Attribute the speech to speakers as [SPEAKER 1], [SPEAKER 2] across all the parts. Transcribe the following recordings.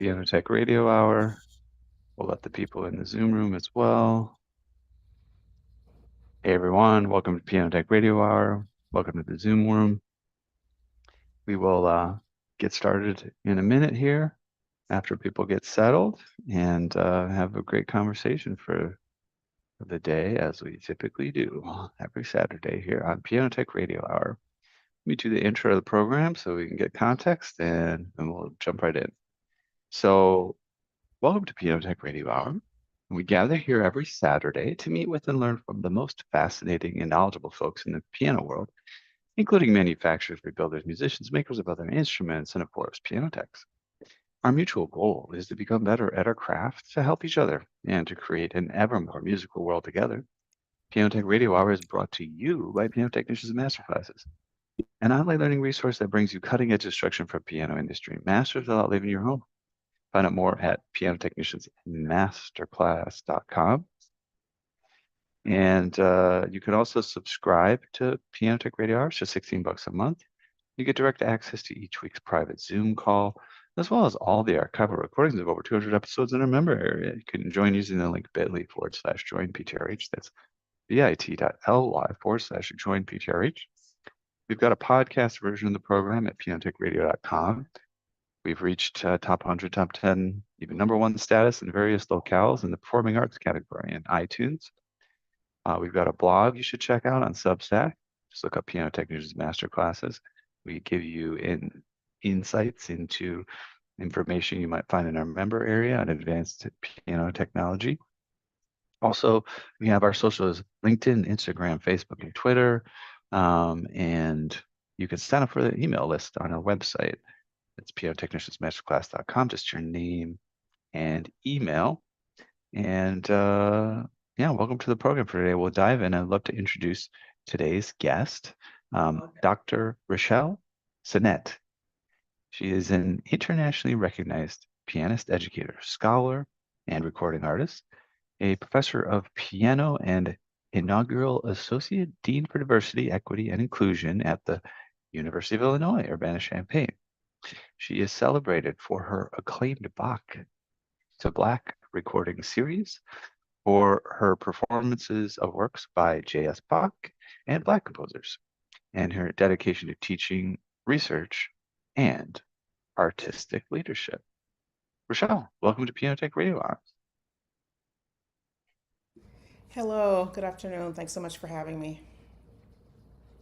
[SPEAKER 1] Piano Tech Radio Hour. We'll let the people in the Zoom room as well. Hey everyone, welcome to Piano Tech Radio Hour. Welcome to the Zoom room. We will get started in a minute here after people get settled and have a great conversation for the day, as we typically do every Saturday here on Piano Tech Radio Hour. Let me do the intro of the program so we can get context and we'll jump right in. So, welcome to Piano Tech Radio Hour. We gather here every Saturday to meet with and learn from the most fascinating and knowledgeable folks in the piano world, including manufacturers, rebuilders, musicians, makers of other instruments, and of course, piano techs. Our mutual goal is to become better at our craft, to help each other, and to create an ever more musical world together. Piano Tech Radio Hour is brought to you by Piano Technicians and Masterclasses, an online learning resource that brings you cutting-edge instruction for piano industry masters without leaving your home. Find out more at pianotechniciansmasterclass.com. And you can also subscribe to Piano Tech Radio Hours for $16 a month. You get direct access to each week's private Zoom call, as well as all the archival recordings of over 200 episodes in our member area. You can join using the link bit.ly/join PTRH. That's bit.ly/join PTRH. We've got a podcast version of the program at pianotechradio.com. We've reached top 100, top 10, even #1 status in various locales in the performing arts category in iTunes. We've got a blog you should check out on Substack. Just look up Piano Technicians Masterclasses. We give you insights into information you might find in our member area on advanced piano technology. Also, we have our socials, LinkedIn, Instagram, Facebook, and Twitter. And you can sign up for the email list on our website. It's pianotechniciansmasterclass.com, just your name and email. And yeah, welcome to the program for today. We'll dive in. I'd love to introduce today's guest, Dr. Rochelle Sennet. She is an internationally recognized pianist, educator, scholar, and recording artist, a professor of piano and inaugural associate dean for diversity, equity, and inclusion at the University of Illinois Urbana-Champaign. She is celebrated for her acclaimed Bach and Black recording series, for her performances of works by J.S. Bach and Black composers, and her dedication to teaching, research, and artistic leadership. Rochelle, welcome to Piano Tech Radio Hour.
[SPEAKER 2] Hello, good afternoon. Thanks so much for having me.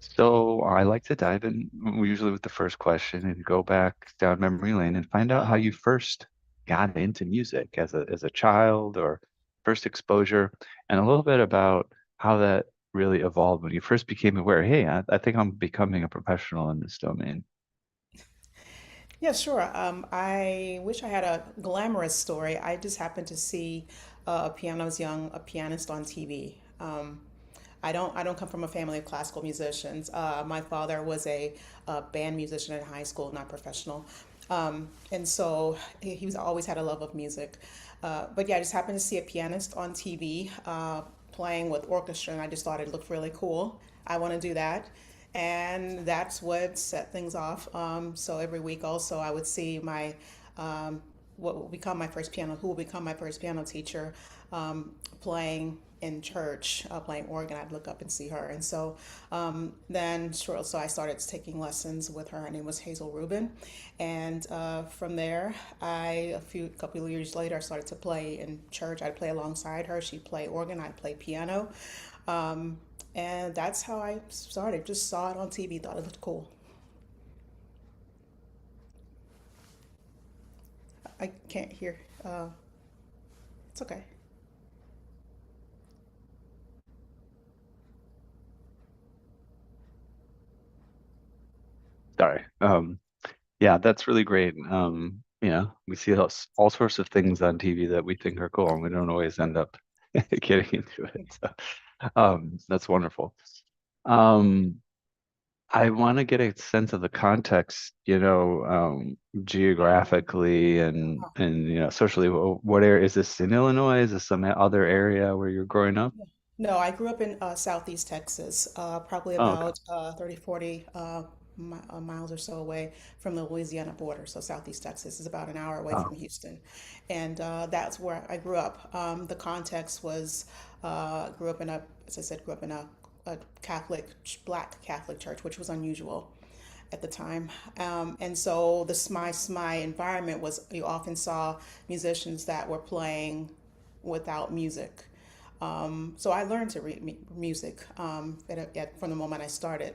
[SPEAKER 1] So I like to dive in usually with the first question and go back down memory lane and find out how you first got into music as a child or first exposure, and a little bit about how that really evolved when you first became aware, hey, I think I'm becoming a professional in this domain.
[SPEAKER 2] Yeah, sure. I wish I had a glamorous story. I just happened to see when I was young, a pianist on TV. I don't come from a family of classical musicians. My father was a band musician in high school, not professional. And so he was always had a love of music. But yeah, I just happened to see a pianist on TV playing with orchestra, and I just thought it looked really cool. I want to do that. And that's what set things off. So every week also I would see my what will become my first piano, who will become my first piano teacher, playing in church, playing organ. I'd look up and see her, and so then sure. So I started taking lessons with her. Her name was Hazel Rubin, and from there, a couple of years later, I started to play in church. I'd play alongside her. She'd play organ. I'd play piano, and that's how I started. Just saw it on TV, thought it looked cool. I can't hear. It's okay.
[SPEAKER 1] Sorry. Yeah, that's really great. We see all sorts of things on TV that we think are cool, and we don't always end up getting into it. So, that's wonderful. Um, I want to get a sense of the context, geographically and socially. What area is this in Illinois? Is this some other area where you're growing up?
[SPEAKER 2] No, I grew up in Southeast Texas, probably
[SPEAKER 1] Oh, okay.
[SPEAKER 2] about 30, 40 miles or so away from the Louisiana border. So Southeast Texas is about an hour away
[SPEAKER 1] Oh,
[SPEAKER 2] from Houston, and that's where I grew up. The context was grew up in a, as I said, grew up in a Catholic, Black Catholic church, which was unusual at the time. And so the SMI environment was, you often saw musicians that were playing without music. So I learned to read music from the moment I started.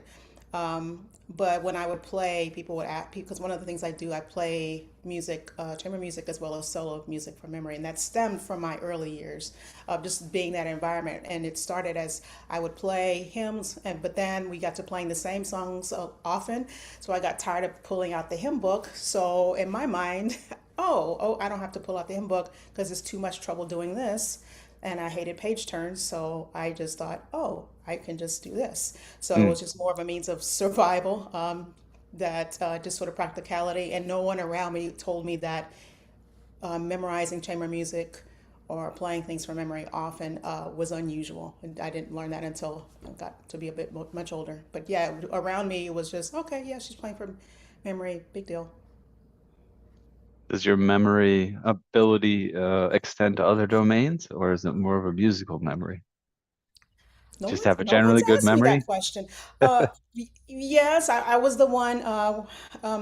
[SPEAKER 2] But when I would play, people would ask, because one of the things I do, I play music, chamber music as well as solo music from memory. And that stemmed from my early years of just being that environment. And it started as I would play hymns, but then we got to playing the same songs often. So I got tired of pulling out the hymn book. So in my mind, I don't have to pull out the hymn book because it's too much trouble doing this, and I hated page turns, so I just thought, oh, I can just do this. So it
[SPEAKER 1] mm.
[SPEAKER 2] was just more of a means of survival, that just sort of practicality, and no one around me told me that memorizing chamber music or playing things from memory often was unusual. And I didn't learn that until I got to be a bit much older. But yeah, around me it was just, okay, yeah, she's playing from memory, big deal.
[SPEAKER 1] Does your memory ability extend to other domains, or is it more of a musical memory? Just have a
[SPEAKER 2] No one's
[SPEAKER 1] generally good
[SPEAKER 2] asked me that
[SPEAKER 1] memory?
[SPEAKER 2] question. Yes, I was the one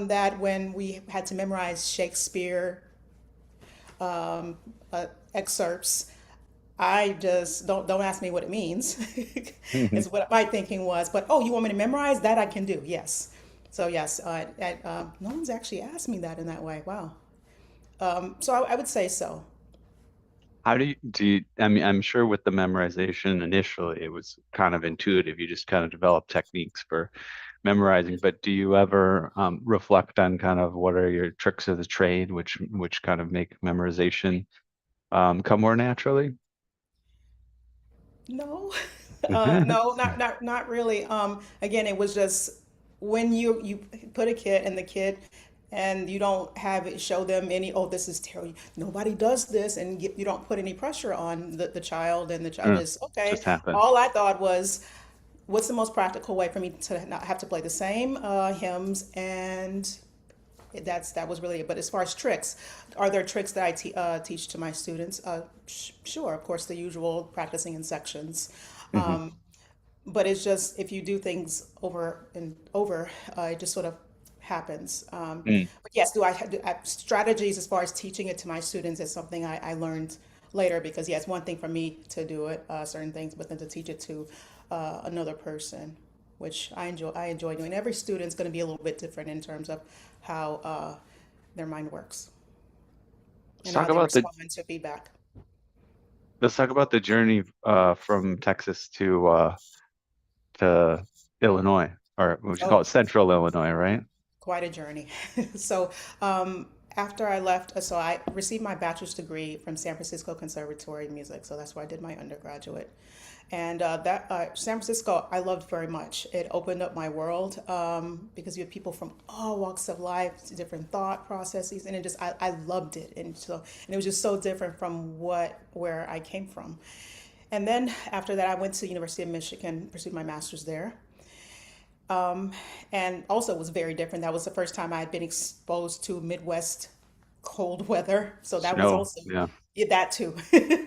[SPEAKER 2] that when we had to memorize Shakespeare excerpts, I just don't ask me what it means. Is what my thinking was. But oh, you want me to memorize that? I can do. Yes. So yes, no one's actually asked me that in that way. Wow. So I would say so.
[SPEAKER 1] How I mean, I'm sure with the memorization initially, it was kind of intuitive. You just kind of develop techniques for memorizing, but do you ever reflect on kind of what are your tricks of the trade, which kind of make memorization come more naturally?
[SPEAKER 2] No, no, not really. Again, it was just when you put a kid and the kid, and you don't have it show them any. Oh, this is terrible. Nobody does this, and you don't put any pressure on the child, and the child
[SPEAKER 1] Mm,
[SPEAKER 2] just okay.
[SPEAKER 1] just happened.
[SPEAKER 2] All I thought was, what's the most practical way for me to not have to play the same hymns, and that was really it. But as far as tricks, are there tricks that teach to my students? Sure, of course, the usual practicing in sections.
[SPEAKER 1] Hmm.
[SPEAKER 2] But it's just if you do things over and over, it just sort of happens.
[SPEAKER 1] Mm,
[SPEAKER 2] But yes, do I strategies as far as teaching it to my students is something I learned later because yeah, it's one thing for me to do it, certain things, but then to teach it to another person, which I enjoy doing. Every student's going to be a little bit different in terms of how their mind works
[SPEAKER 1] let's
[SPEAKER 2] and how
[SPEAKER 1] talk
[SPEAKER 2] they
[SPEAKER 1] about the
[SPEAKER 2] respond to feedback.
[SPEAKER 1] let's talk about the journey from Texas to Illinois, or what you call
[SPEAKER 2] Oh,
[SPEAKER 1] it, Central Illinois, right?
[SPEAKER 2] quite a journey. So, after I left, so I received my bachelor's degree from San Francisco Conservatory of Music. So that's where I did my undergraduate. And that San Francisco, I loved very much. It opened up my world because you have people from all walks of life, different thought processes, and I loved it. And it was just so different from where I came from. And then after that, I went to University of Michigan, pursued my master's there and also was very different. That was the first time I had been exposed to Midwest cold weather, so that was
[SPEAKER 1] Snow,
[SPEAKER 2] also
[SPEAKER 1] yeah.
[SPEAKER 2] yeah, that too.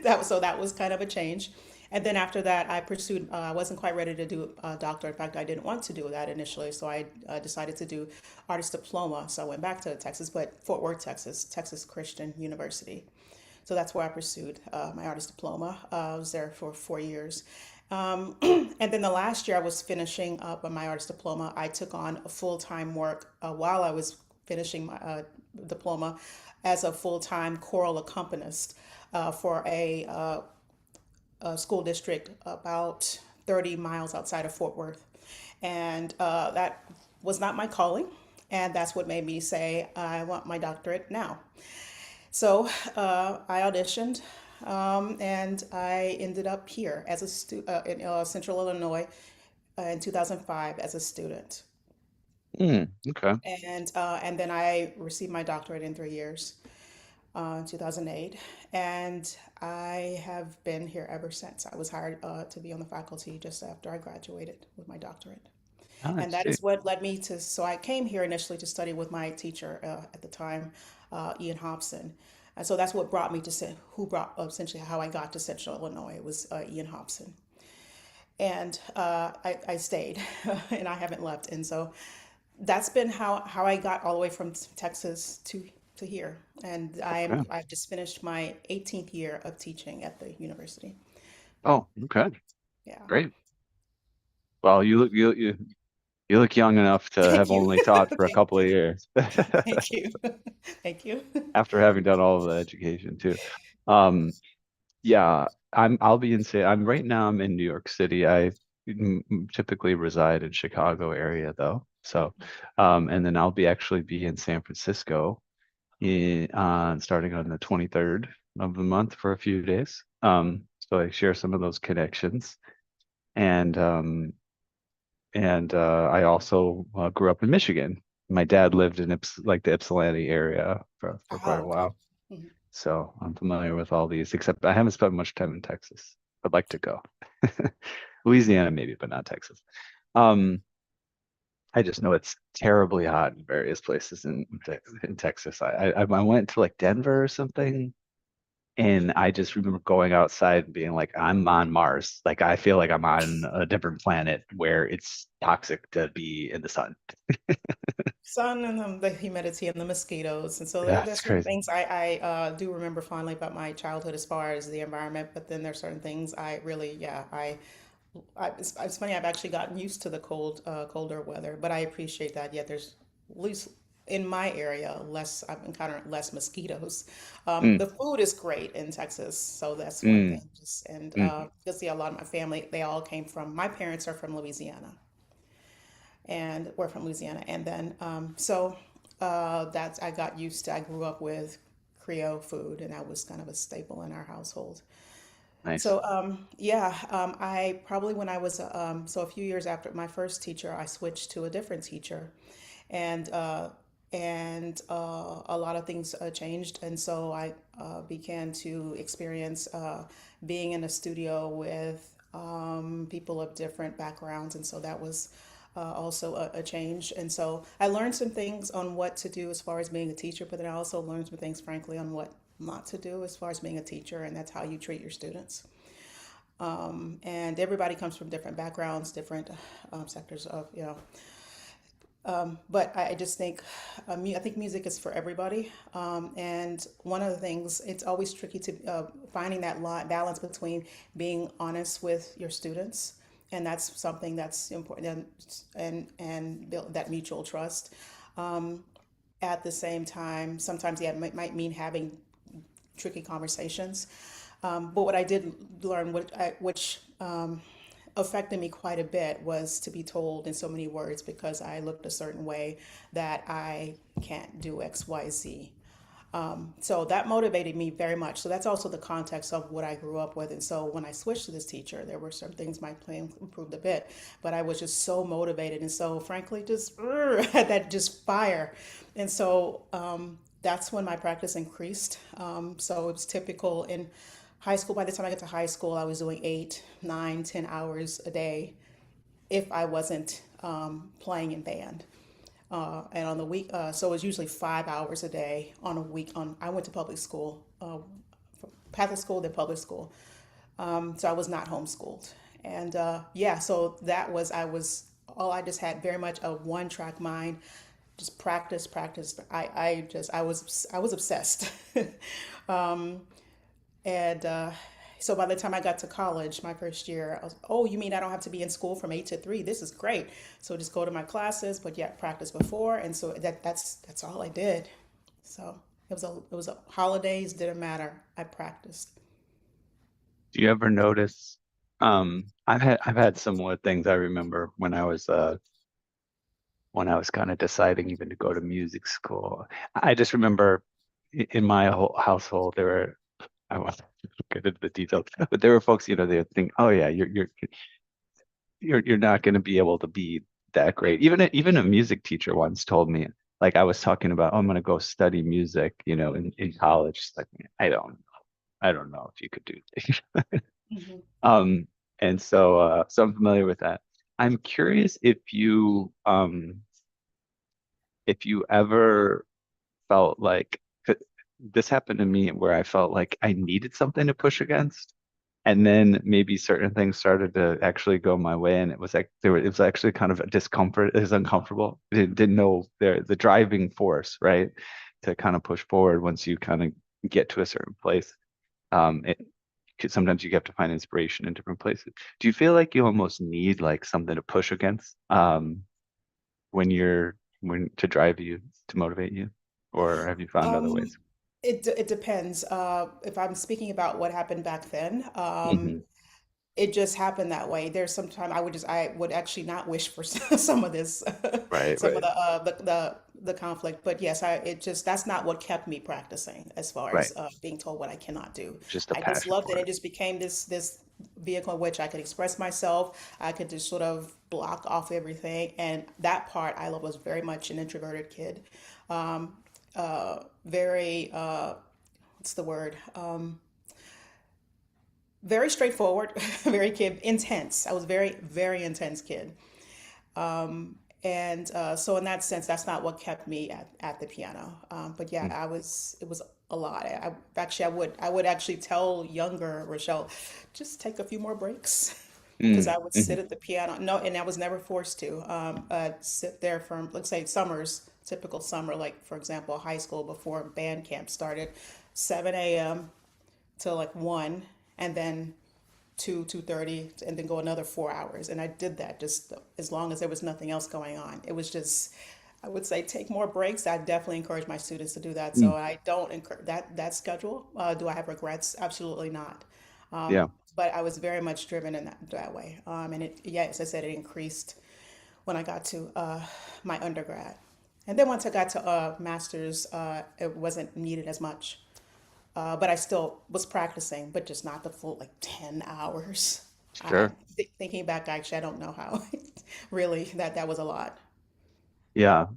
[SPEAKER 2] That was kind of a change. And then after that, I pursued. I wasn't quite ready to do a doctor. In fact, I didn't want to do that initially, so I decided to do artist diploma. So I went back to Texas, but Fort Worth, Texas, Texas Christian University. So that's where I pursued my artist diploma. I was there for 4 years. And then the last year I was finishing up on my artist diploma, I took on a full-time work while I was finishing my diploma as a full-time choral accompanist for a school district about 30 miles outside of Fort Worth. And that was not my calling. And that's what made me say, I want my doctorate now. So I auditioned and I ended up here as in Central Illinois in 2005 as a student.
[SPEAKER 1] Okay.
[SPEAKER 2] And then I received my doctorate in 3 years, 2008. And I have been here ever since. I was hired to be on the faculty just after I graduated with my doctorate.
[SPEAKER 1] Oh,
[SPEAKER 2] And
[SPEAKER 1] that's
[SPEAKER 2] that
[SPEAKER 1] sweet.
[SPEAKER 2] is what led me to, so I came here initially to study with my teacher at the time, Ian Hobson. And so that's what brought me to, who brought essentially how I got to Central Illinois. It was Ian Hobson. And I stayed and I haven't left. And so that's been how I got all the way from Texas to here. And
[SPEAKER 1] Yeah.
[SPEAKER 2] I've just finished my 18th year of teaching at the university.
[SPEAKER 1] Oh, okay.
[SPEAKER 2] Yeah.
[SPEAKER 1] Great. Well, you look young enough to
[SPEAKER 2] Thank
[SPEAKER 1] have
[SPEAKER 2] you.
[SPEAKER 1] only taught for a couple of years
[SPEAKER 2] Thank you. Thank you.
[SPEAKER 1] after having done all of the education too. Um, yeah, I'll be in say I'm right now I'm in New York City. I typically reside in Chicago area though. So, and then I'll be actually be in San Francisco starting on the 23rd of the month for a few days. So I share some of those connections. And I also grew up in Michigan. My dad lived in like the Ypsilanti area for quite
[SPEAKER 2] Oh,
[SPEAKER 1] a
[SPEAKER 2] okay.
[SPEAKER 1] while.
[SPEAKER 2] Mhm.
[SPEAKER 1] So I'm familiar with all these, except I haven't spent much time in Texas. I'd like to go. Louisiana maybe, but not Texas. Um, I just know it's terribly hot in various places in Texas. I went to like Denver or something, and I just remember going outside and being like, I'm on Mars. Like I feel like I'm on a different planet where it's toxic to be in the sun.
[SPEAKER 2] Sun and the humidity and the mosquitoes. And so
[SPEAKER 1] Yeah,
[SPEAKER 2] there's
[SPEAKER 1] it's
[SPEAKER 2] certain
[SPEAKER 1] crazy.
[SPEAKER 2] things do remember fondly about my childhood as far as the environment, but then there's certain things I really, yeah, it's funny, I've actually gotten used to the colder weather, but I appreciate that. Yet there's at least in my area, I've encountered less mosquitoes.
[SPEAKER 1] Mm,
[SPEAKER 2] The food is great in Texas, so that's one
[SPEAKER 1] mm,
[SPEAKER 2] thing. Just, and
[SPEAKER 1] mm.
[SPEAKER 2] you'll see a lot of my family, they all came from, my parents are from Louisiana and we're from Louisiana. And then, that's, I got used to, I grew up with Creole food, and that was kind of a staple in our household.
[SPEAKER 1] Nice.
[SPEAKER 2] So, yeah, I probably when I was, so a few years after my first teacher, I switched to a different teacher, and a lot of things changed, and so I began to experience being in a studio with people of different backgrounds, and so that was also a change. And so I learned some things on what to do as far as being a teacher, but then I also learned some things, frankly, on what not to do as far as being a teacher, and that's how you treat your students. And everybody comes from different backgrounds, different sectors of, but I just think, I think music is for everybody. And one of the things, it's always tricky to finding that balance between being honest with your students, and that's something that's important, and build that mutual trust. At the same time, sometimes yeah, it might mean having tricky conversations. But what I did learn, which affected me quite a bit, was to be told in so many words because I looked a certain way that I can't do X, Y, Z. So that motivated me very much. So that's also the context of what I grew up with. And so when I switched to this teacher, there were some things my playing improved a bit, but I was just so motivated. And so frankly, just had that just fire. And so that's when my practice increased. So it was typical in high school. By the time I got to high school, I was doing 8, 9, 10 hours a day if I wasn't playing in band. And on the week, so it was usually 5 hours a day on a week. I went to public school, Catholic school, then public school. So I was not homeschooled, and yeah, so that was I just had very much a one track mind, just practice, practice. I was obsessed, and so by the time I got to college, my first year, I was, oh, you mean I don't have to be in school from 8 to 3? This is great. So just go to my classes, but yet practice before. And so that's all I did. So it was a holidays, didn't matter. I practiced.
[SPEAKER 1] Do you ever notice? I've had similar things. I remember when I was kind of deciding even to go to music school. I just remember in my whole household there were I won't get into the details, but there were folks, they would think, oh yeah, you're not going to be able to be that great. Even a music teacher once told me, like I was talking about, oh, I'm going to go study music, in college. She's like, I don't know if you could do.
[SPEAKER 2] Mhm.
[SPEAKER 1] Um, and so I'm familiar with that. I'm curious if you ever felt like 'cause this happened to me where I felt like I needed something to push against. And then maybe certain things started to actually go my way, and it was like it was actually kind of a discomfort. It was uncomfortable. Didn't know the driving force, right, to kind of push forward once you kind of get to a certain place. It sometimes you have to find inspiration in different places. Do you feel like you almost need like something to push against, when to drive you to motivate you, or have you found other
[SPEAKER 2] Um,
[SPEAKER 1] ways?
[SPEAKER 2] it depends. If I'm speaking about what happened back then,
[SPEAKER 1] Hmm.
[SPEAKER 2] it just happened that way. There's sometimes I would actually not wish for some of this,
[SPEAKER 1] Right,
[SPEAKER 2] some of
[SPEAKER 1] right,
[SPEAKER 2] the conflict. But yes, I it just that's not what kept me practicing as far
[SPEAKER 1] right.
[SPEAKER 2] as being told what I cannot do.
[SPEAKER 1] Just a
[SPEAKER 2] I just
[SPEAKER 1] passion
[SPEAKER 2] loved it.
[SPEAKER 1] for
[SPEAKER 2] It
[SPEAKER 1] it.
[SPEAKER 2] just became this vehicle in which I could express myself. I could just sort of block off everything, and that part I love was very much an introverted kid. Very what's the word? Very straightforward, very kid intense. I was very intense kid. And so in that sense, that's not what kept me at the piano. But yeah,
[SPEAKER 1] Mm,
[SPEAKER 2] it was a lot. Actually, I would actually tell younger Rochelle, just take a few more breaks. Because
[SPEAKER 1] mm,
[SPEAKER 2] I would sit
[SPEAKER 1] mhm.
[SPEAKER 2] at the piano. No, and I was never forced to sit there from, let's say, summers, typical summer, like for example, high school before band camp started, 7 a.m. to like 1, and then 2:30, and then go another 4 hours. And I did that just as long as there was nothing else going on. It was just, I would say, take more breaks. I definitely encourage my students to do that. So
[SPEAKER 1] Mm,
[SPEAKER 2] I don't encourage that schedule. Do I have regrets? Absolutely not.
[SPEAKER 1] yeah,
[SPEAKER 2] But I was very much driven in that way. And it, yeah, as I said, it increased when I got to my undergrad. And then once I got to master's, it wasn't needed as much. But I still was practicing, but just not the full like 10 hours.
[SPEAKER 1] sure.
[SPEAKER 2] Thinking back, actually, I don't know how really that was a lot.
[SPEAKER 1] Yeah.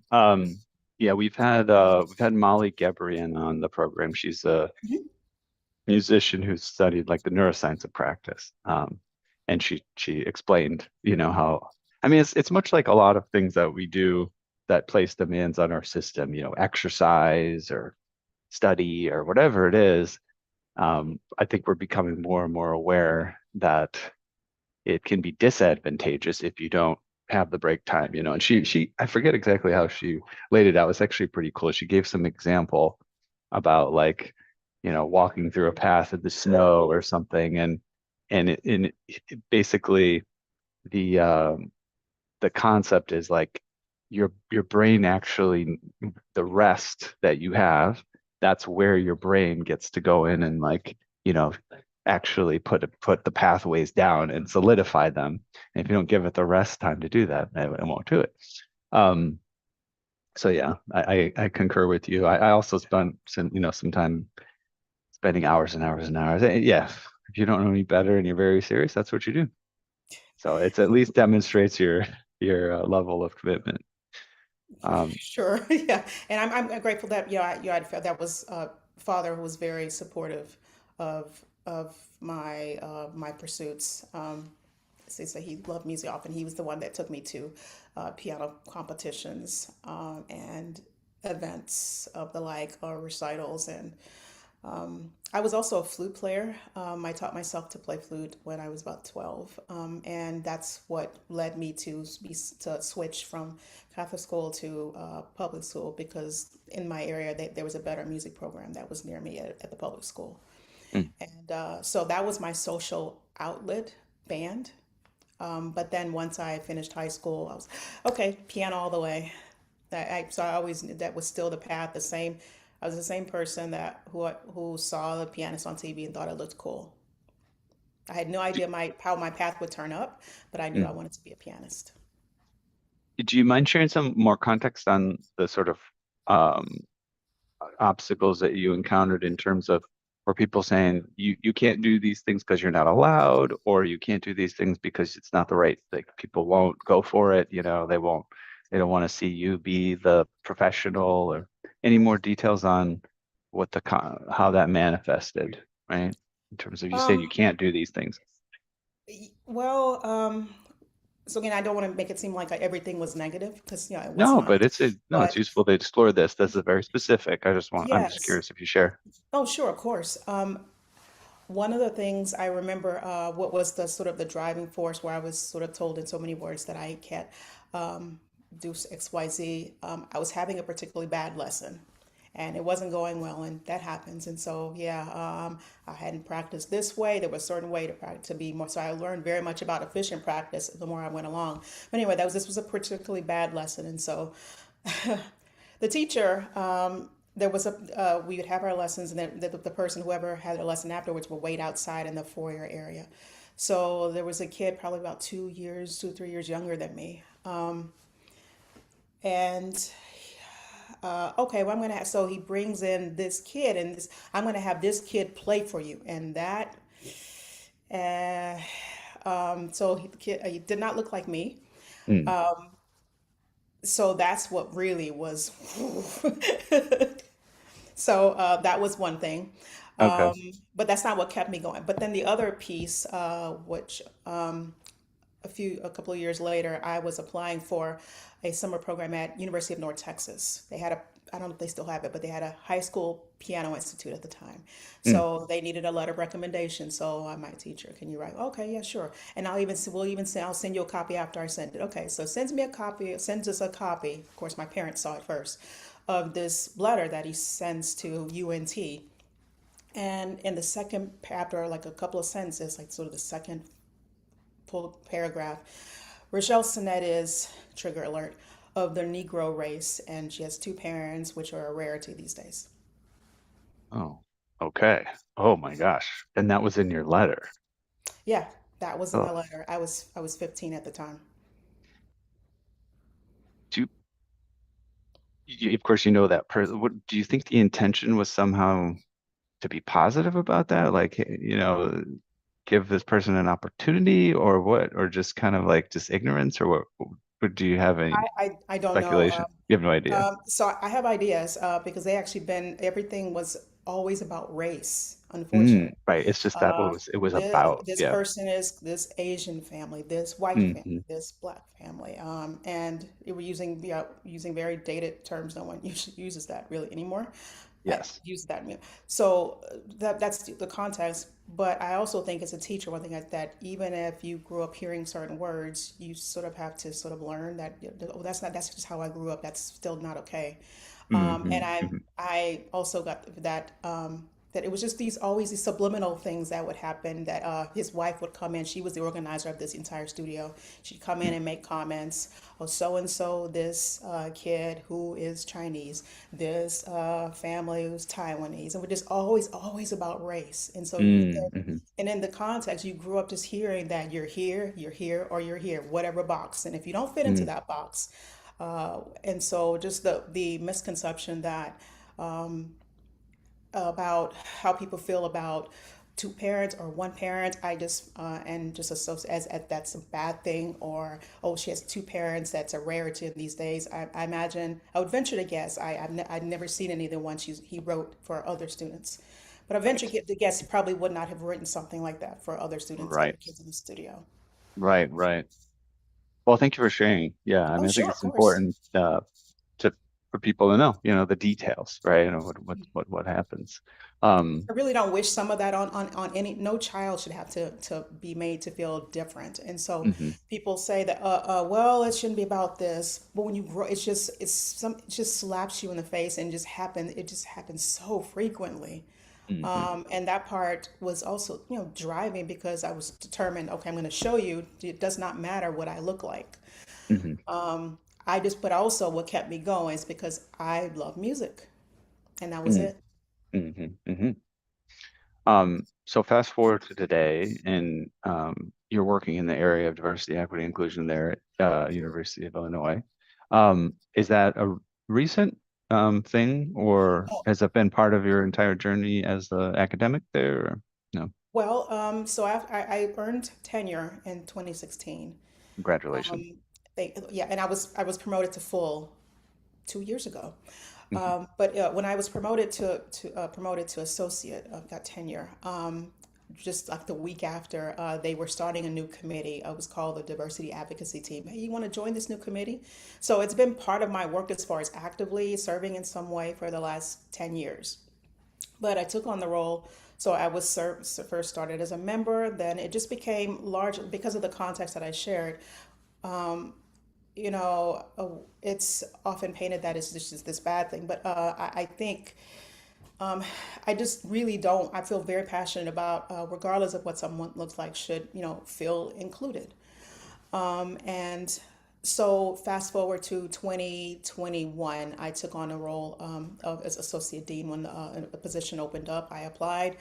[SPEAKER 1] Yeah, we've had Molly Gebrian on the program. She's a
[SPEAKER 2] Mhm.
[SPEAKER 1] musician who's studied like the neuroscience of practice. And she explained, how I mean it's much like a lot of things that we do that place demands on our system, exercise or study or whatever it is. I think we're becoming more and more aware that it can be disadvantageous if you don't have the break time, and she I forget exactly how she laid it out. It's actually pretty cool. She gave some example about like, walking through a path in the snow or something, and basically the concept is like your brain actually, the rest that you have, that's where your brain gets to go in and like, actually put the pathways down and solidify them. And if you don't give it the rest time to do that, it won't do it. Um, so yeah, I concur with you. I also spent some time spending hours and hours and hours. Yeah, if you don't know any better and you're very serious, that's what you do. So it's at least demonstrates your level of commitment. Um,
[SPEAKER 2] Sure, yeah, and I'm grateful that you had that was father who was very supportive of my my pursuits. So he loved music often. He was the one that took me to piano competitions and events of the like, or recitals. And I was also a flute player. I taught myself to play flute when I was about 12. And that's what led me to switch from Catholic school to public school, because in my area there was a better music program that was near me at the public school.
[SPEAKER 1] mm,
[SPEAKER 2] And so that was my social outlet, band. But then once I finished high school, I was okay, piano all the way. So I always knew that was still the path. The same, I was the same person that who saw the pianist on TV and thought it looked cool. I had no
[SPEAKER 1] do,
[SPEAKER 2] idea how my path would turn up, but I knew I
[SPEAKER 1] mm.
[SPEAKER 2] wanted to be a pianist.
[SPEAKER 1] Do you mind sharing some more context on the sort of um, obstacles that you encountered in terms of were people saying you can't do these things because you're not allowed, or you can't do these things because it's not the right, like people won't go for it, they don't want to see you be the professional, or any more details on how that manifested, right? In terms of you saying you
[SPEAKER 2] Um,
[SPEAKER 1] can't do these things.
[SPEAKER 2] well, So again, I don't want to make it seem like everything was negative because it was
[SPEAKER 1] No,
[SPEAKER 2] not.
[SPEAKER 1] but it's
[SPEAKER 2] But
[SPEAKER 1] useful to explore this. This is very specific. I'm just
[SPEAKER 2] yes,
[SPEAKER 1] curious if you share.
[SPEAKER 2] oh sure, of course. One of the things I remember, what was the sort of the driving force where I was sort of told in so many words that I can't um, do X, Y, Z. I was having a particularly bad lesson, and it wasn't going well, and that happens. And so, yeah, I hadn't practiced this way. There was a certain way to practice to be more. So I learned very much about efficient practice the more I went along. But anyway, this was a particularly bad lesson, and so the teacher, there was we would have our lessons, and then the person, whoever had a lesson afterwards, would wait outside in the foyer area. So there was a kid probably about 2 years, 2, 3 years younger than me. And okay, well, I'm going to have, so he brings in this kid, and I'm going to have this kid play for you. And that, uh, so the kid, he did not look like me.
[SPEAKER 1] Mm,
[SPEAKER 2] So that's what really was. So that was one thing.
[SPEAKER 1] okay.
[SPEAKER 2] But that's not what kept me going. But then the other piece, which a couple of years later, I was applying for a summer program at University of North Texas. They had a, I don't know if they still have it, but they had a high school piano institute at the time.
[SPEAKER 1] Mm,
[SPEAKER 2] So they needed a letter of recommendation. So my teacher, can you write? Okay, yeah, sure. And we'll even say, I'll send you a copy after I send it. Okay, so sends me a copy, sends us a copy. Of course, my parents saw it first of this letter that he sends to UNT. And in the second, after like a couple of sentences, like sort of the second full paragraph, Rochelle Sennet is, trigger alert, of the Negro race, and she has two parents, which are a rarity these days.
[SPEAKER 1] oh, okay. Oh my gosh. And that was in your letter.
[SPEAKER 2] Yeah, that was in
[SPEAKER 1] Oh,
[SPEAKER 2] my letter. I was 15 at the time.
[SPEAKER 1] do of course you know that person. What do you think the intention was somehow to be positive about that? Like, hey, give this person an opportunity or what? Or just kind of like just ignorance or what? Or do you have any
[SPEAKER 2] I don't know.
[SPEAKER 1] speculation? You have no idea.
[SPEAKER 2] So I have ideas because everything was always about race,
[SPEAKER 1] Mm,
[SPEAKER 2] unfortunately.
[SPEAKER 1] right. It's just that what it was about.
[SPEAKER 2] This
[SPEAKER 1] Yeah.
[SPEAKER 2] person is this Asian family, this white family,
[SPEAKER 1] Hmm.
[SPEAKER 2] this black family, and we were using using very dated terms. No one uses that really anymore. I
[SPEAKER 1] Yes.
[SPEAKER 2] use that. So that's the context. But I also think as a teacher, one thing that even if you grew up hearing certain words, you sort of have to sort of learn that oh, that's just how I grew up. That's still not okay.
[SPEAKER 1] Hmm.
[SPEAKER 2] And
[SPEAKER 1] Hmm.
[SPEAKER 2] I also got that that it was just these subliminal things that would happen. That his wife would come in. She was the organizer of this entire studio. She'd come in and make comments. Oh, so and so, this kid who is Chinese, this family who's Taiwanese, and we're just always about race. And so
[SPEAKER 1] Mm-hmm.
[SPEAKER 2] and in the context, you grew up just hearing that you're here, or you're here, whatever box. And if you don't fit into
[SPEAKER 1] Mm,
[SPEAKER 2] that box, and so just the misconception that about how people feel about two parents or one parent, I just and just associate as that's a bad thing, or oh, she has two parents, that's a rarity in these days. I imagine I would venture to guess I've never seen any of the ones he wrote for other students, but I venture
[SPEAKER 1] right.
[SPEAKER 2] to guess he probably would not have written something like that for other students, other
[SPEAKER 1] Right.
[SPEAKER 2] kids in the studio.
[SPEAKER 1] Right. Right. Well, thank you for sharing. Yeah, I
[SPEAKER 2] Oh,
[SPEAKER 1] mean, I think
[SPEAKER 2] sure, of
[SPEAKER 1] it's
[SPEAKER 2] course.
[SPEAKER 1] important to for people to know, the details, right? What happens. Um,
[SPEAKER 2] I really don't wish some of that on any, no child should have to be made to feel different. And so
[SPEAKER 1] hmm
[SPEAKER 2] people say that, well, it shouldn't be about this. But when you grow, it just slaps you in the face and it just happens so frequently.
[SPEAKER 1] hmm
[SPEAKER 2] And that part was also, driving because I was determined, okay, I'm going to show you, it does not matter what I look like.
[SPEAKER 1] hmm
[SPEAKER 2] But also what kept me going is because I love music, and that was
[SPEAKER 1] hmm
[SPEAKER 2] it.
[SPEAKER 1] hmm hmm So fast forward to today, and you're working in the area of diversity, equity, inclusion there at University of Illinois. Is that a recent thing, or has that been part of your entire journey as an academic there? Or no,
[SPEAKER 2] Well, so I earned tenure in 2016.
[SPEAKER 1] congratulations.
[SPEAKER 2] Um, yeah, and I was promoted to full 2 years ago.
[SPEAKER 1] Hmm.
[SPEAKER 2] But when I was promoted to associate, got tenure. just like the week after, they were starting a new committee. It was called the Diversity Advocacy Team. Hey, you want to join this new committee? So it's been part of my work as far as actively serving in some way for the last 10 years. But I took on the role. So I was first started as a member, then it just became large because of the context that I shared. It's often painted that it's just this bad thing, but I think I just really don't. I feel very passionate about, regardless of what someone looks like, should feel included. And so fast forward to 2021, I took on a role as associate dean when a position opened up. I applied,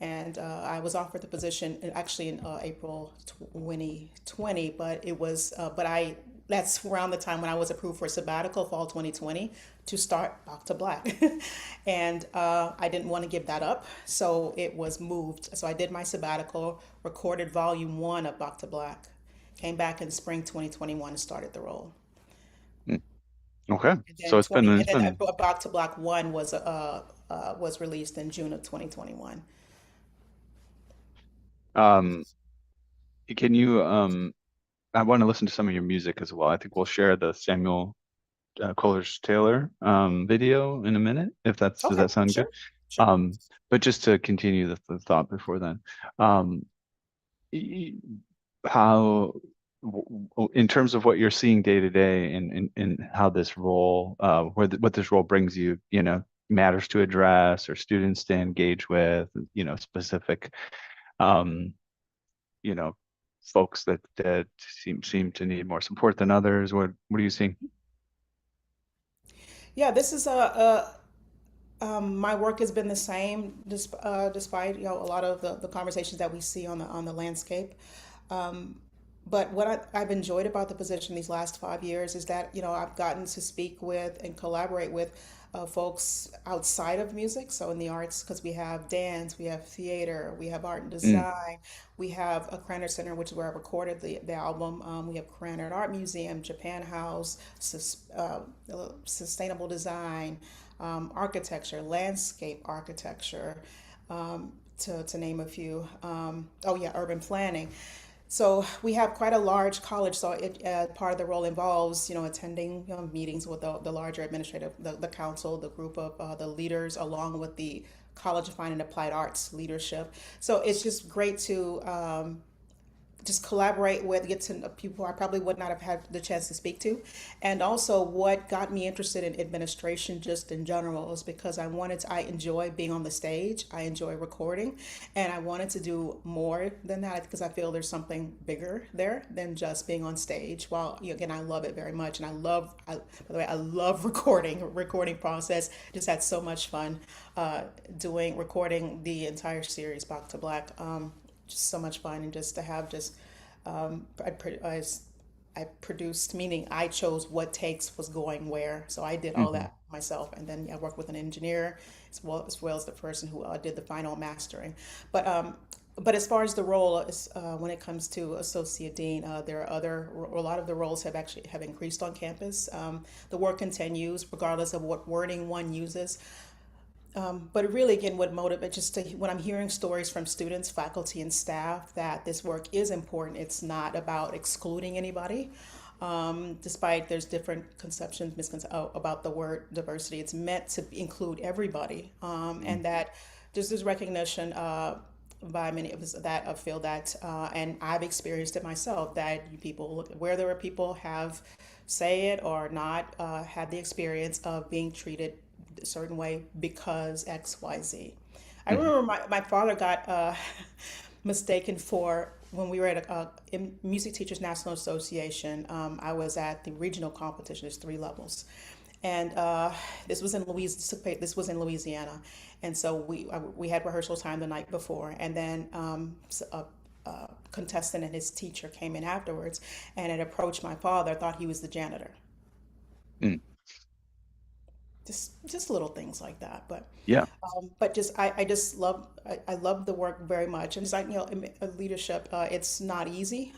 [SPEAKER 2] and I was offered the position actually in April 2020. But it was, but I that's around the time when I was approved for sabbatical fall 2020 to start Bach to Black. And I didn't want to give that up, so it was moved. So I did my sabbatical, recorded volume one of Bach to Black, came back in spring 2021 and started the role.
[SPEAKER 1] Mm. Okay.
[SPEAKER 2] And
[SPEAKER 1] So
[SPEAKER 2] then 20,
[SPEAKER 1] it's
[SPEAKER 2] and then
[SPEAKER 1] been
[SPEAKER 2] Bach to Black one was released in June of 2021.
[SPEAKER 1] um can you I want to listen to some of your music as well. I think we'll share the Samuel Coleridge Taylor video in a minute, if does
[SPEAKER 2] Okay,
[SPEAKER 1] that sound good?
[SPEAKER 2] sure, sure.
[SPEAKER 1] Um, but just to continue the thought before then, um, y- how, in terms of what you're seeing day to day and how this role, what this role brings you, matters to address or students to engage with, specific, um, you know, folks that seem to need more support than others. What are you seeing?
[SPEAKER 2] Yeah, this is my work has been the same, despite a lot of the conversations that we see on the landscape. But what I've enjoyed about the position these last 5 years is that I've gotten to speak with and collaborate with folks outside of music, so in the arts, because we have dance, we have theater, we have art and
[SPEAKER 1] Mm,
[SPEAKER 2] design, we have a Krannert Center, which is where I recorded the album. We have Krannert Art Museum, Japan House, sustainable design, architecture, landscape architecture, to name a few. Oh yeah, urban planning. So we have quite a large college. So part of the role involves, attending meetings with the larger administrative, the council, the group of the leaders, along with the College of Fine and Applied Arts leadership. So it's just great to just collaborate with, get to know people I probably would not have had the chance to speak to. And also, what got me interested in administration just in general is because I enjoy being on the stage, I enjoy recording, and I wanted to do more than that because I feel there's something bigger there than just being on stage. While, again, I love it very much, and by the way, I love recording process. Just had so much fun recording the entire series, Back to Black. Just so much fun, and just to have just I produced, meaning I chose what takes was going where, so I did all
[SPEAKER 1] mhm,
[SPEAKER 2] that myself, and then I worked with an engineer as well as the person who did the final mastering. But as far as the role is, when it comes to associate dean, there are a lot of the roles have increased on campus. The work continues regardless of what wording one uses. But really, again, what motivates when I'm hearing stories from students, faculty, and staff that this work is important, it's not about excluding anybody. Despite there's different conceptions, misconceptions about the word diversity, it's meant to include everybody,
[SPEAKER 1] mm,
[SPEAKER 2] and that just this recognition by many of us that I feel that, and I've experienced it myself, that where people have say it or not, had the experience of being treated a certain way because XYZ. I
[SPEAKER 1] mhm,
[SPEAKER 2] remember my father got mistaken for when we were at in Music Teachers National Association. I was at the regional competition. There's three levels, and This was in Louisiana, and so we had rehearsal time the night before, and then a contestant and his teacher came in afterwards, and it approached my father. Thought he was the janitor.
[SPEAKER 1] mm.
[SPEAKER 2] Just little things like that,
[SPEAKER 1] Yeah.
[SPEAKER 2] but just I just I love the work very much, and it's like leadership. It's not easy.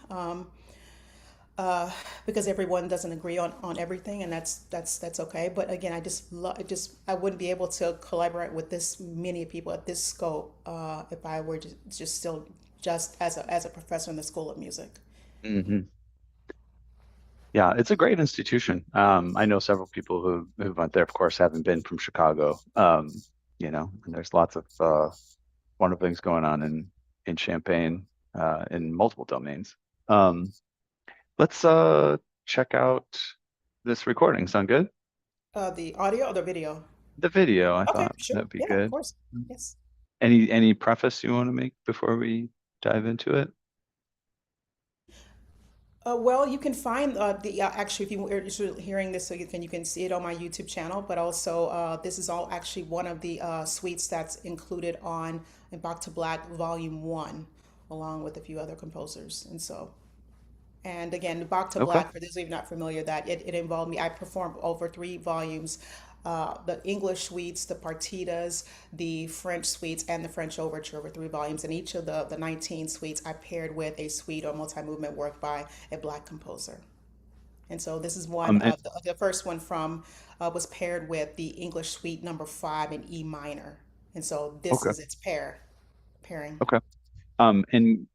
[SPEAKER 2] because everyone doesn't agree on everything, and that's okay. But again, I wouldn't be able to collaborate with this many people at this scope if I were just still just as a professor in the School of Music.
[SPEAKER 1] Hmm. Yeah, it's a great institution. I know several people who went there, of course, haven't been from Chicago. And there's lots of wonderful things going on in Champaign in multiple domains. Um, let's check out this recording. Sound good?
[SPEAKER 2] The audio or the video?
[SPEAKER 1] The video, I
[SPEAKER 2] Okay,
[SPEAKER 1] thought
[SPEAKER 2] sure.
[SPEAKER 1] that'd be
[SPEAKER 2] Yeah, of
[SPEAKER 1] good.
[SPEAKER 2] course. Yes.
[SPEAKER 1] Any preface you want to make before we dive into it?
[SPEAKER 2] Well, you can find the actually if you are interested in hearing this, so you can see it on my YouTube channel. But also, this is all actually one of the suites that's included on in Bach to Black Volume One, along with a few other composers. And again, the Bach to
[SPEAKER 1] Okay.
[SPEAKER 2] Black, for those of you not familiar, that it involved me. I performed over 3 volumes, the English suites, the partitas, the French suites, and the French overture over 3 volumes. And each of the 19 suites, I paired with a suite or multi-movement work by a Black composer. And so this is one
[SPEAKER 1] And
[SPEAKER 2] of the first one from was paired with the English suite number 5 in E minor. And so this
[SPEAKER 1] okay.
[SPEAKER 2] is its pairing.
[SPEAKER 1] Okay. And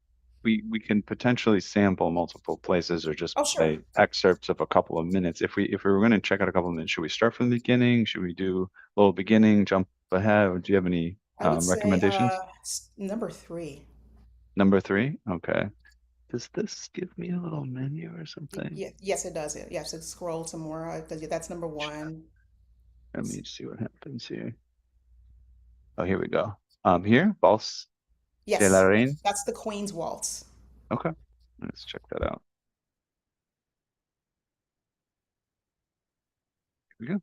[SPEAKER 1] we can potentially sample multiple places or just
[SPEAKER 2] Oh, sure.
[SPEAKER 1] play excerpts of a couple of minutes. If we were going to check out a couple of minutes, should we start from the beginning? Should we do a little beginning, jump ahead? Or do you have any
[SPEAKER 2] I would say
[SPEAKER 1] recommendations?
[SPEAKER 2] number 3.
[SPEAKER 1] Number three? Okay. Does this give me a little menu or something?
[SPEAKER 2] Yes, it does. Yes, it scroll some more. That's number one.
[SPEAKER 1] Let me see what happens here. Oh, here we go. Here, Valse de la
[SPEAKER 2] Yes,
[SPEAKER 1] Reine.
[SPEAKER 2] that's the Queen's Waltz.
[SPEAKER 1] Okay. Let's check that out. Here we go.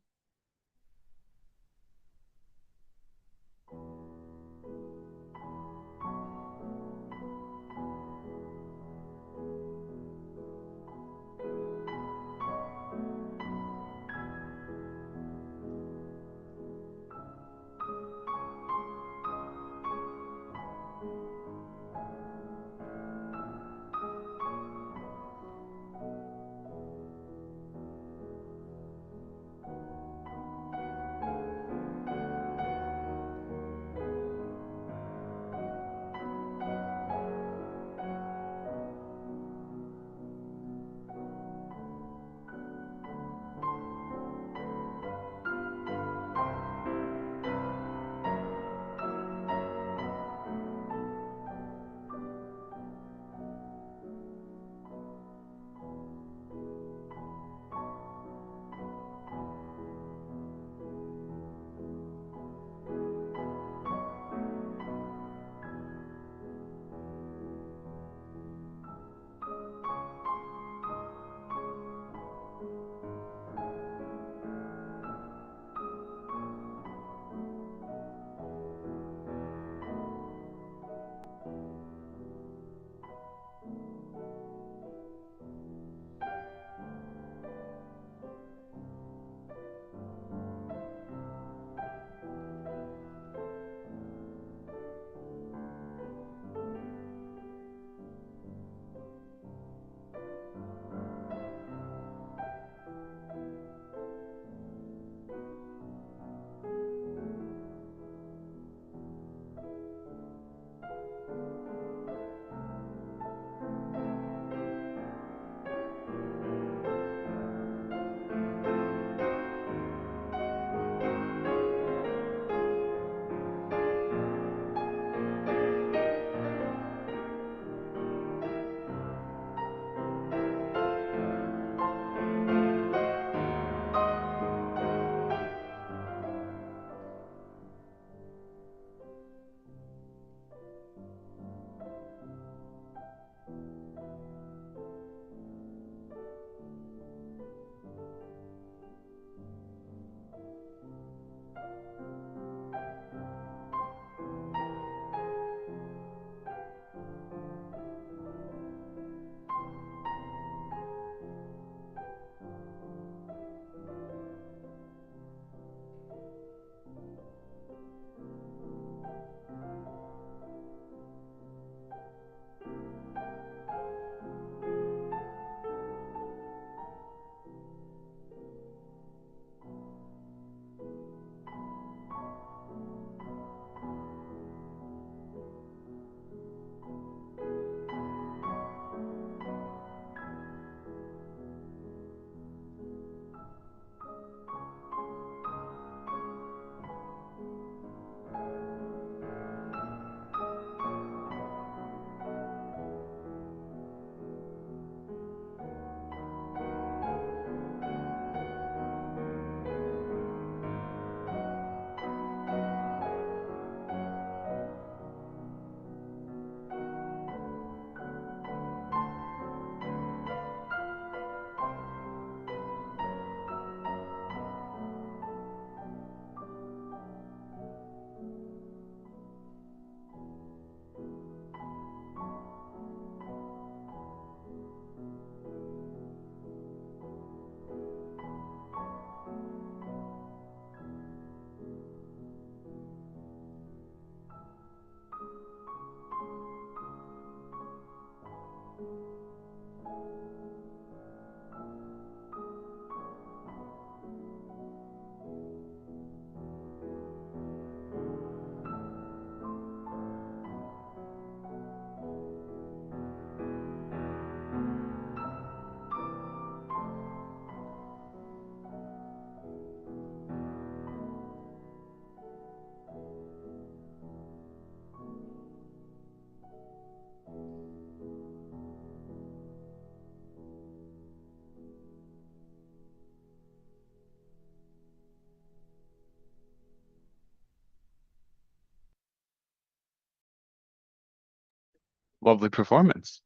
[SPEAKER 1] Lovely performance.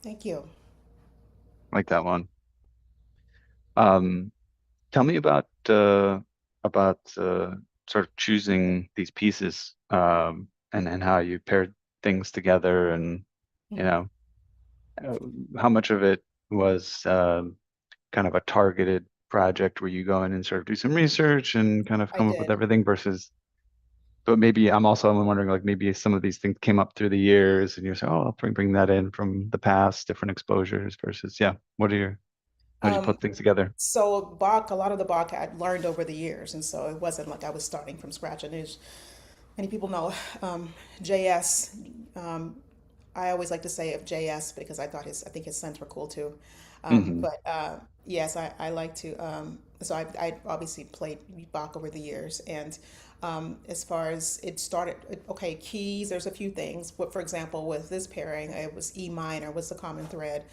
[SPEAKER 2] Thank you.
[SPEAKER 1] Like that one. Um, Tell me about sort of choosing these pieces and how you paired things together and you
[SPEAKER 2] Mhm.
[SPEAKER 1] know uh, how much of it was kind of a targeted project where you go in and sort of do some research and kind of
[SPEAKER 2] I
[SPEAKER 1] come up with
[SPEAKER 2] did.
[SPEAKER 1] everything versus but maybe I'm wondering like maybe some of these things came up through the years and you're saying, oh, I'll bring that in from the past, different exposures versus yeah, how do you
[SPEAKER 2] Um,
[SPEAKER 1] put things together?
[SPEAKER 2] so Bach, a lot of the Bach I'd learned over the years, and so it wasn't like I was starting from scratch. And there's many people know JS. Um, I always like to say of JS because I think his sons were cool too.
[SPEAKER 1] Hmm.
[SPEAKER 2] But yes, I like to. So I obviously played Bach over the years, and as far as it started, okay, keys. There's a few things. But for example, with this pairing, it was E minor was the common thread.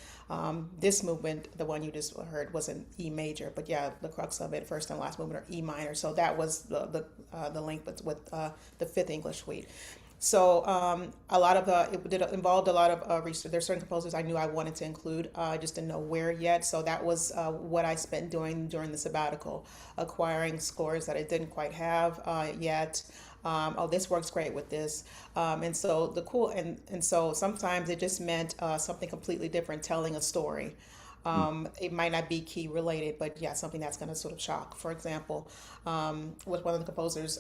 [SPEAKER 2] This movement, the one you just heard, was an E major, but yeah, the crux of it, first and last movement, are E minor. So that was the link with the fifth English suite. So a lot of involved a lot of research. There's certain composers I knew I wanted to include. I just didn't know where yet. So that was what I spent doing during the sabbatical, acquiring scores that I didn't quite have yet. Oh, this works great with this, and so the cool and so sometimes it just meant something completely different, telling a story. It might not be key related, but yeah, something that's going to sort of shock. For example, with one of the composers,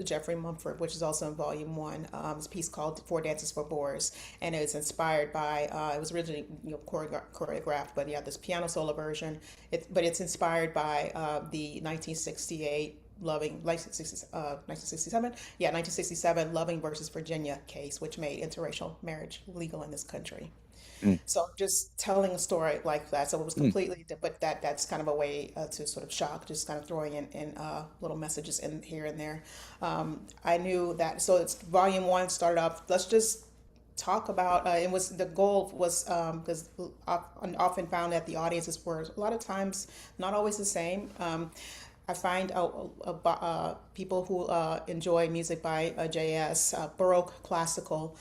[SPEAKER 2] Jeffrey Mumford, which is also in Volume One, this piece called Four Dances for Boys, and it's inspired by. It was originally choreographed, but yeah, this piano solo version. But it's inspired by the 1968 Loving, like 1967, yeah, 1967 Loving versus Virginia case, which made interracial marriage legal in this country.
[SPEAKER 1] Mm.
[SPEAKER 2] So just telling a story like that. So it was
[SPEAKER 1] Mm.
[SPEAKER 2] completely, but that's kind of a way to sort of shock, just kind of throwing in little messages in here and there. I knew that. So it's volume one started off. Let's just talk about. It was the goal was because I often found that the audiences were a lot of times not always the same. I find people who enjoy music by JS, Baroque, classical.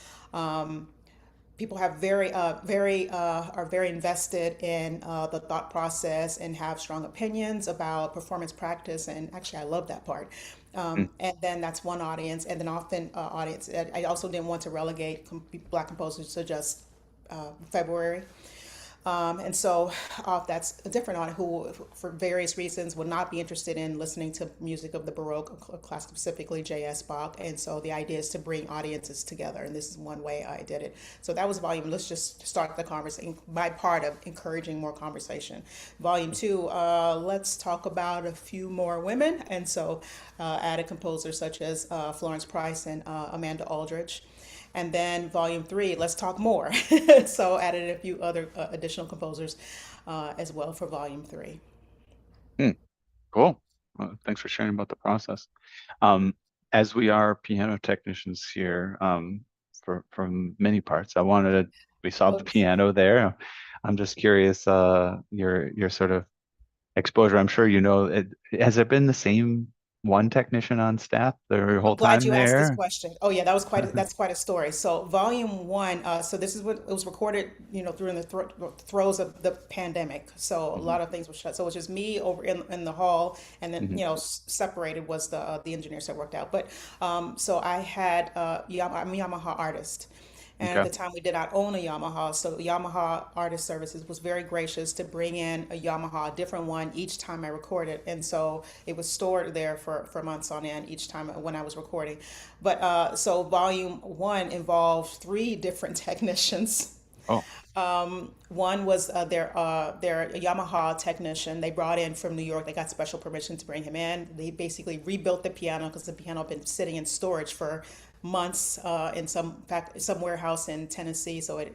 [SPEAKER 2] People have are very invested in the thought process and have strong opinions about performance practice. And actually, I love that part.
[SPEAKER 1] Mm.
[SPEAKER 2] And then that's one audience, and then often audience. I also didn't want to relegate Black composers to just February. And so that's a different audience who, for various reasons, would not be interested in listening to music of the Baroque class, specifically J.S. Bach. And so the idea is to bring audiences together. And this is one way I did it. So that was volume. Let's just start the conversation. My part of encouraging more conversation. Volume two, let's talk about a few more women. And so added composers such as Florence Price and Amanda Aldridge. And then volume three, let's talk more. So added a few other additional composers as well for volume three.
[SPEAKER 1] Mm. Cool. Well, thanks for sharing about the process. Um, as we are piano technicians here, for from many parts, we saw the
[SPEAKER 2] Oh,
[SPEAKER 1] piano there. I'm just curious, your sort of exposure. I'm sure you know it. Has there been the same one technician on staff the
[SPEAKER 2] I'm
[SPEAKER 1] whole
[SPEAKER 2] glad
[SPEAKER 1] time
[SPEAKER 2] you asked this
[SPEAKER 1] there?
[SPEAKER 2] question. Oh yeah, that's quite a story. So volume one, so this is what it was recorded, during the throes of the pandemic. So a
[SPEAKER 1] Hmm.
[SPEAKER 2] lot of things were shut. So it was just me over in the hall, and then
[SPEAKER 1] Hmm.
[SPEAKER 2] separated was the engineers that worked out. But so I had I'm a Yamaha artist. And at
[SPEAKER 1] Okay.
[SPEAKER 2] the time, we did not own a Yamaha, so Yamaha Artist Services was very gracious to bring in a Yamaha, a different one, each time I recorded. And so it was stored there for months on end each time when I was recording. But so volume one involved three different technicians.
[SPEAKER 1] Oh,
[SPEAKER 2] One was their Yamaha technician they brought in from New York. They got special permission to bring him in. They basically rebuilt the piano because the piano had been sitting in storage for months in some warehouse in Tennessee. So it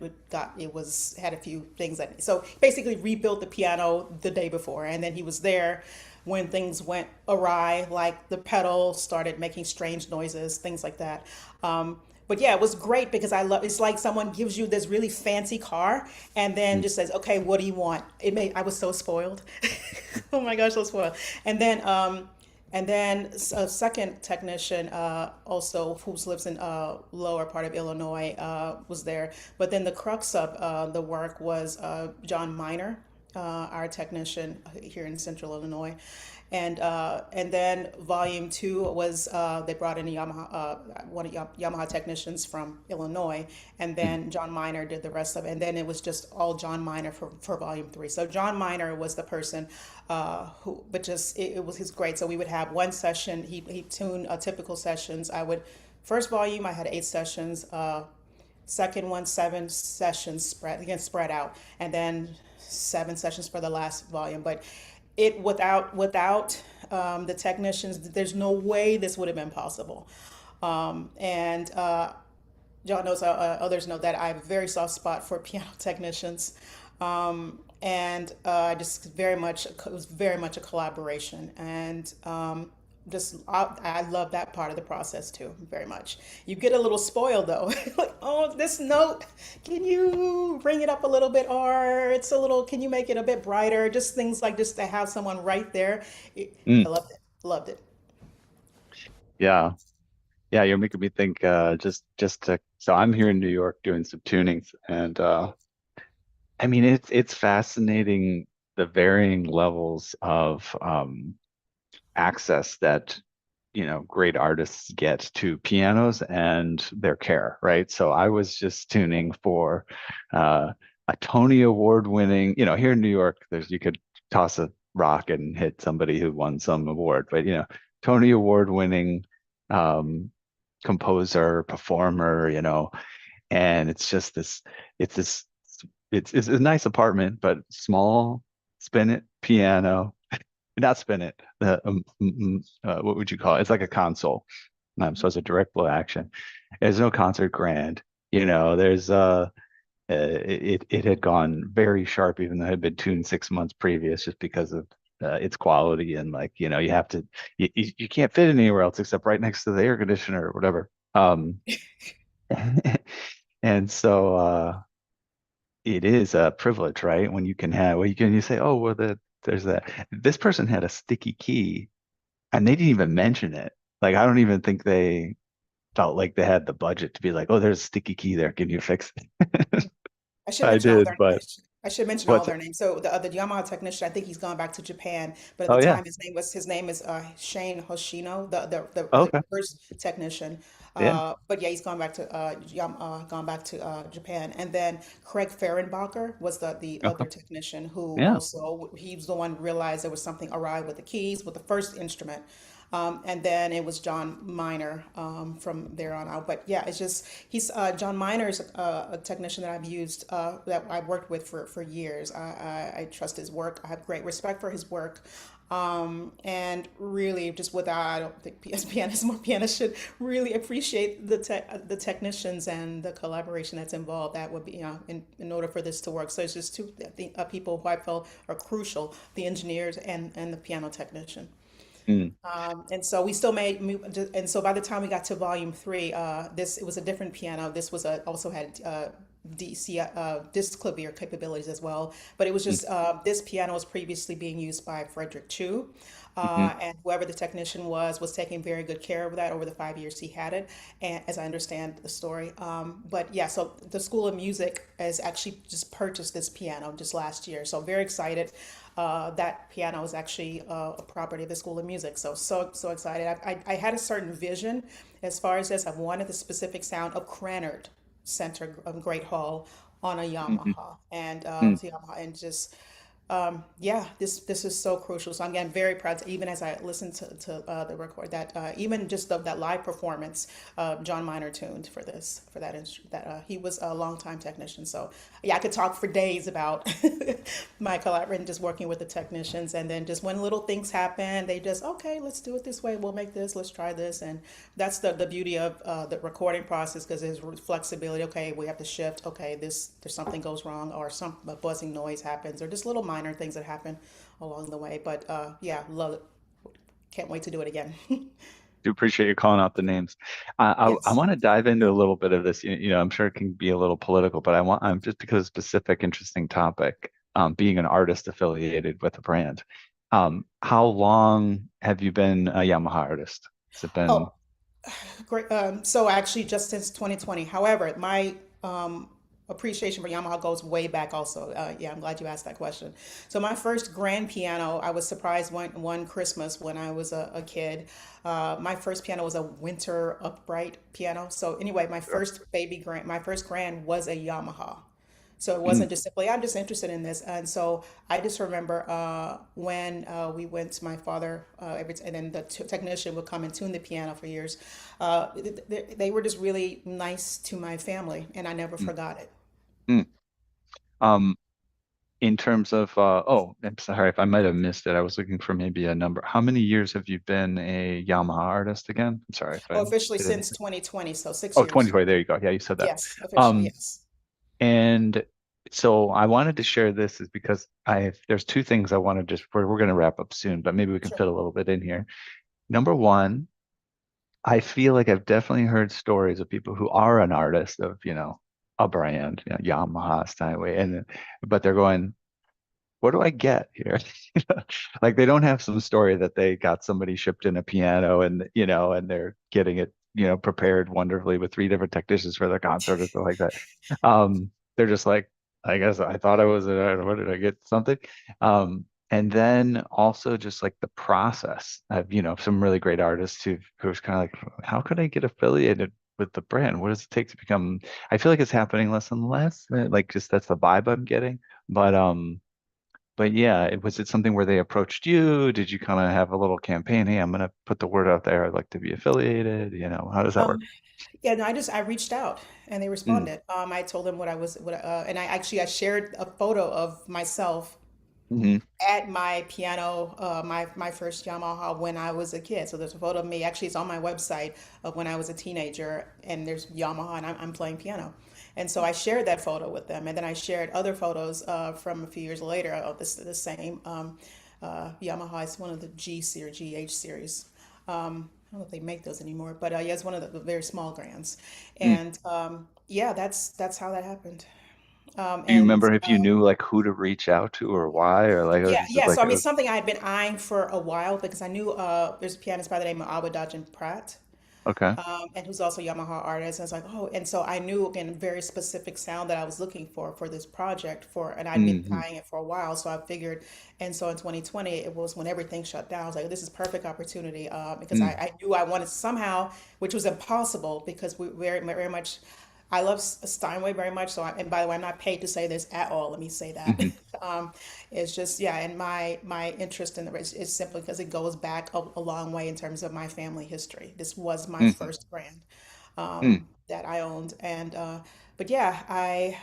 [SPEAKER 2] was had a few things that so basically rebuilt the piano the day before, and then he was there when things went awry, like the pedal started making strange noises, things like that. But yeah, it was great because I love. It's like someone gives you this really fancy car and then
[SPEAKER 1] mm,
[SPEAKER 2] just says, "Okay, what do you want?" It made. I was so spoiled. Oh my gosh, so spoiled. And then, a second technician, also who lives in lower part of Illinois, was there. But then the crux of the work was John Miner, our technician here in Central Illinois, and then volume two was they brought in a Yamaha one of Yamaha technicians from Illinois, and
[SPEAKER 1] mm.
[SPEAKER 2] then John Miner did the rest of it, and then it was just all John Miner for volume three. So John Miner was the person but just it was his great. So we would have one session. He tuned typical sessions. I would first volume I had 8 sessions. Second one 7 sessions spread out, and then 7 sessions for the last volume. But it without the technicians, there's no way this would have been possible. And John knows, others know that I have a very soft spot for piano technicians. And I just very much, it was very much a collaboration. And I love that part of the process too, very much. You get a little spoiled though. Like, oh, this note, can you bring it up a little bit? Or it's a little, can you make it a bit brighter? Just things like just to have someone right there. I
[SPEAKER 1] Mm.
[SPEAKER 2] loved it. Loved it.
[SPEAKER 1] Yeah. Yeah, you're making me think just to so I'm here in New York doing some tunings and I mean it's fascinating the varying levels of access that great artists get to pianos and their care, right? So I was just tuning for a Tony Award winning, here in New York, there's you could toss a rock and hit somebody who won some award, but Tony Award winning um composer, performer, and it's this it's a nice apartment, but small, spin it piano, not spin it. What would you call it? It's like a console. So it's a direct blow action. There's no concert grand. There's it had gone very sharp, even though it had been tuned 6 months previous, just because of its quality and like you have to you can't fit it anywhere else except right next to the air conditioner or whatever. And so it is a privilege, right? When you can have, well, you say, oh, well, there's that. This person had a sticky key and they didn't even mention it. Like, I don't even think they felt like they had the budget to be like, oh, there's a sticky key there. Can you fix it?
[SPEAKER 2] I should
[SPEAKER 1] I
[SPEAKER 2] mention all
[SPEAKER 1] did,
[SPEAKER 2] their
[SPEAKER 1] but
[SPEAKER 2] I should mention all
[SPEAKER 1] what's
[SPEAKER 2] their
[SPEAKER 1] it?
[SPEAKER 2] names. So the Yamaha technician, I think he's gone back to Japan, but at the
[SPEAKER 1] Oh, yeah.
[SPEAKER 2] time his name is Shane Hoshino, the
[SPEAKER 1] Okay.
[SPEAKER 2] first technician.
[SPEAKER 1] Yeah.
[SPEAKER 2] But yeah, he's gone back to Japan. And then Craig Fehrenbacher was the
[SPEAKER 1] Okay.
[SPEAKER 2] other technician who
[SPEAKER 1] Yeah.
[SPEAKER 2] also he was the one who realized there was something awry with the keys with the first instrument. And then it was John Miner from there on out. But yeah, it's just he's John Miner's a technician that I've used that I've worked with for years. I trust his work. I have great respect for his work. And really, just without, I don't think as pianists, more pianists should really appreciate the technicians and the collaboration that's involved. That would be, in order for this to work. So it's just two people who I felt are crucial: the engineers and the piano technician.
[SPEAKER 1] Mm,
[SPEAKER 2] And so we still and so by the time we got to volume three, it was a different piano. This was also had DC disc clavier capabilities as well. But it was
[SPEAKER 1] mm,
[SPEAKER 2] just this piano was previously being used by Frederick Chu,
[SPEAKER 1] mhm,
[SPEAKER 2] and whoever the technician was taking very good care of that over the 5 years he had it. And as I understand the story, but yeah, so the School of Music has actually just purchased this piano just last year. So very excited. That piano is actually a property of the School of Music. So excited. I had a certain vision as far as this. I wanted the specific sound of Cranard Center Great Hall on a
[SPEAKER 1] mhm,
[SPEAKER 2] Yamaha and
[SPEAKER 1] mm,
[SPEAKER 2] Yamaha and just. Yeah, this is so crucial. So I'm getting very proud, even as I listen to the record, that even just that live performance, John Miner tuned for this for that that he was a longtime technician. So yeah, I could talk for days about my collaborating, just working with the technicians, and then just when little things happen, they just okay, let's do it this way. We'll make this. Let's try this, and that's the beauty of the recording process because there's flexibility. Okay, we have to shift. Okay, this there's something goes wrong or some a buzzing noise happens or just little minor things that happen along the way. But yeah, love it. Can't wait to do it again.
[SPEAKER 1] Do appreciate you calling out the names. I
[SPEAKER 2] Yes.
[SPEAKER 1] want to dive into a little bit of this. I'm sure it can be a little political, but I'm just because of a specific, interesting topic. Being an artist affiliated with a brand. How long have you been a Yamaha artist? Has it been?
[SPEAKER 2] Oh, great. So actually, just since 2020. However, my appreciation for Yamaha goes way back also. Yeah, I'm glad you asked that question. So my first grand piano, I was surprised one Christmas when I was a kid. My first piano was a winter upright piano. So anyway, my first grand was a Yamaha. So it
[SPEAKER 1] Mm,
[SPEAKER 2] wasn't just simply, I'm just interested in this. And so I just remember when we went to my father, and then the technician would come and tune the piano for years. They were just really nice to my family, and I never
[SPEAKER 1] mm,
[SPEAKER 2] forgot it.
[SPEAKER 1] mm. Um, in terms of, oh, I'm sorry if I might have missed it. I was looking for maybe a number. How many years have you been a Yamaha artist again? I'm sorry if
[SPEAKER 2] Oh,
[SPEAKER 1] I
[SPEAKER 2] officially
[SPEAKER 1] didn't.
[SPEAKER 2] since 2020, so six
[SPEAKER 1] Oh,
[SPEAKER 2] years.
[SPEAKER 1] 2020. There you go. Yeah, you said that.
[SPEAKER 2] Yes, officially,
[SPEAKER 1] Um,
[SPEAKER 2] yes.
[SPEAKER 1] And so I wanted to share this is because there's two things I want to just we're going to wrap up soon, but maybe we can
[SPEAKER 2] Sure.
[SPEAKER 1] fit a little bit in here. Number one, I feel like I've definitely heard stories of people who are an artist of, a brand, Yamaha, Steinway, but they're going, what do I get here? Like they don't have some story that they got somebody shipped in a piano and they're getting it, prepared wonderfully with three different technicians for their concert or something like that. They're just like, I guess I thought I was, what did I get? Something. And then also just like the process of, some really great artists who's kind of like, how could I get affiliated with the brand? What does it take to become, I feel like it's happening less and less, like just that's the vibe I'm getting. But yeah, was it something where they approached you? Did you kind of have a little campaign? Hey, I'm gonna put the word out there. I'd like to be affiliated. How does that
[SPEAKER 2] Um,
[SPEAKER 1] work?
[SPEAKER 2] yeah, no, I reached out and they
[SPEAKER 1] Mm,
[SPEAKER 2] responded. I told them and I shared a photo of myself
[SPEAKER 1] hmm
[SPEAKER 2] at my piano, my first Yamaha when I was a kid. So there's a photo of me. Actually, it's on my website of when I was a teenager, and there's Yamaha, and I'm playing piano. And so I shared that photo with them, and then I shared other photos from a few years later of the same Yamaha. It's one of the G series, GH series. I don't know if they make those anymore, but yeah, it's one of the very small grands.
[SPEAKER 1] mm.
[SPEAKER 2] And yeah, that's how that happened.
[SPEAKER 1] Do you
[SPEAKER 2] And
[SPEAKER 1] remember if you knew like who to reach out to or why, or like was
[SPEAKER 2] Yeah,
[SPEAKER 1] it just
[SPEAKER 2] yeah.
[SPEAKER 1] like
[SPEAKER 2] So I
[SPEAKER 1] it
[SPEAKER 2] mean,
[SPEAKER 1] was
[SPEAKER 2] something I had been eyeing for a while because I knew there's a pianist by the name of Abadaj Pratt,
[SPEAKER 1] okay?
[SPEAKER 2] and who's also a Yamaha artist. And I was like, oh, and so I knew again very specific sound that I was looking for this project and I'd been
[SPEAKER 1] hmm
[SPEAKER 2] eyeing it for a while. So I figured, and so in 2020, it was when everything shut down. I was like, this is perfect opportunity because
[SPEAKER 1] mm
[SPEAKER 2] I knew I wanted somehow, which was impossible because we very much. I love Steinway very much. And by the way, I'm not paid to say this at all. Let me say that.
[SPEAKER 1] hmm
[SPEAKER 2] um, it's just, yeah, and my interest in the race is simply because it goes back a long way in terms of my family history. This was my
[SPEAKER 1] hmm
[SPEAKER 2] first brand
[SPEAKER 1] mm
[SPEAKER 2] that I owned, and but yeah, I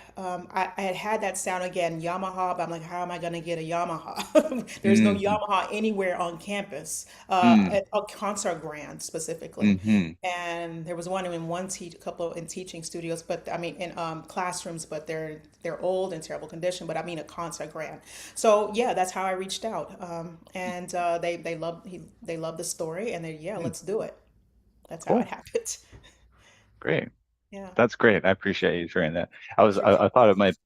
[SPEAKER 2] had had that sound again, Yamaha. But I'm like, how am I going to get a Yamaha? There's no
[SPEAKER 1] hmm
[SPEAKER 2] Yamaha anywhere on campus,
[SPEAKER 1] mm
[SPEAKER 2] at a concert grand specifically.
[SPEAKER 1] hmm
[SPEAKER 2] And there was one in a couple in teaching studios, but I mean in classrooms, but they're old and terrible condition. But I mean a concert grand. So yeah, that's how I reached out, and they loved the story, and yeah,
[SPEAKER 1] mm
[SPEAKER 2] let's do it. That's how it
[SPEAKER 1] Cool,
[SPEAKER 2] happened.
[SPEAKER 1] great.
[SPEAKER 2] Yeah,
[SPEAKER 1] That's great. I appreciate you sharing that.
[SPEAKER 2] sure thing.
[SPEAKER 1] I thought it might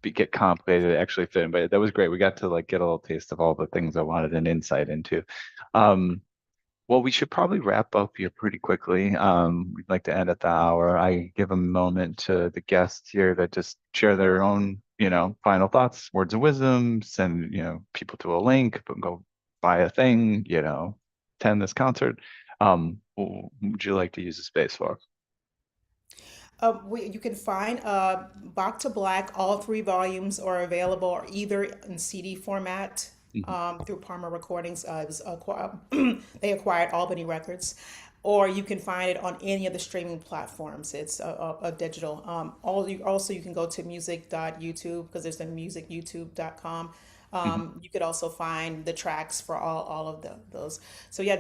[SPEAKER 1] get complicated to actually fit in, but that was great. We got to like get a little taste of all the things I wanted an insight into. Um, Well, we should probably wrap up here pretty quickly. We'd like to end at the hour. I give a moment to the guests here that just share their own, final thoughts, words of wisdom, send, people to a link, but go buy a thing, attend this concert. What would you like to use the space for?
[SPEAKER 2] You can find Bach to Black. All three volumes are available either in CD format
[SPEAKER 1] Mhm.
[SPEAKER 2] through Parma Recordings. They acquired Albany Records, or you can find it on any of the streaming platforms. It's a digital. Also, you can go to music.youtube because there's a musicyoutube.com.
[SPEAKER 1] Mhm.
[SPEAKER 2] You could also find the tracks for all of those. So yeah,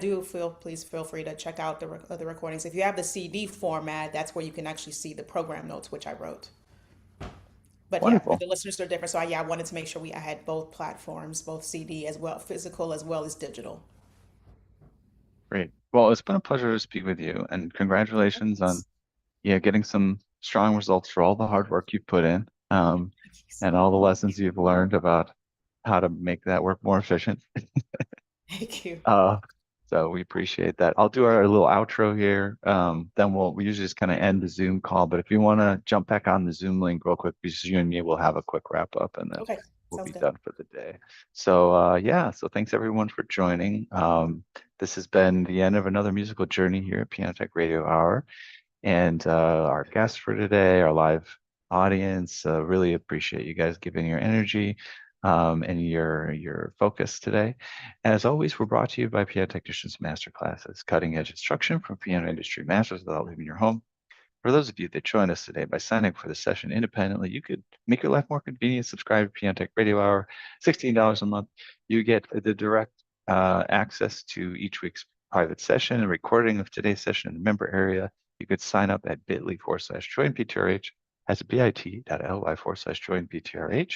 [SPEAKER 2] please feel free to check out the recordings. If you have the CD format, that's where you can actually see the program notes, which I wrote. But yeah,
[SPEAKER 1] Wonderful.
[SPEAKER 2] the listeners are different. So I wanted to make sure I had both platforms, both CD as well, physical as well as digital.
[SPEAKER 1] Great. Well, it's been a pleasure to speak with you, and congratulations on getting some strong results for all the hard work you've put in, and all the lessons you've learned about how to make that work more efficient.
[SPEAKER 2] Thank you.
[SPEAKER 1] Uh, so we appreciate that. I'll do our little outro here. Then we usually just kind of end the Zoom call. But if you want to jump back on the Zoom link real quick, because you and me will have a quick wrap up, and then
[SPEAKER 2] Okay,
[SPEAKER 1] we'll
[SPEAKER 2] sounds
[SPEAKER 1] be
[SPEAKER 2] good.
[SPEAKER 1] done for the day. So yeah, so thanks everyone for joining. This has been the end of another musical journey here at Piano Tech Radio Hour. And our guests for today, our live audience, really appreciate you guys giving your energy and your focus today. As always, we're brought to you by Piano Technicians Masterclasses, cutting edge instruction from piano industry masters without leaving your home. For those of you that join us today by signing up for the session independently, you could make your life more convenient. Subscribe to Piano Tech Radio Hour, $16 a month. You get the direct access to each week's private session and recording of today's session in the member area. You could sign up at bit.ly/join PTRH. That's bit.ly/join PTRH.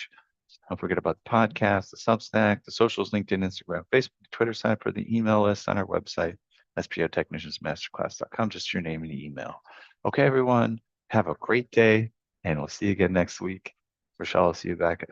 [SPEAKER 1] Don't forget about the podcast, the Substack, the socials, LinkedIn, Instagram, Facebook, Twitter. Sign up for the email list on our website, spotechniciansmasterclass.com. Just your name and email. Okay, everyone, have a great day, and we'll see you again next week. Rochelle, I'll see you back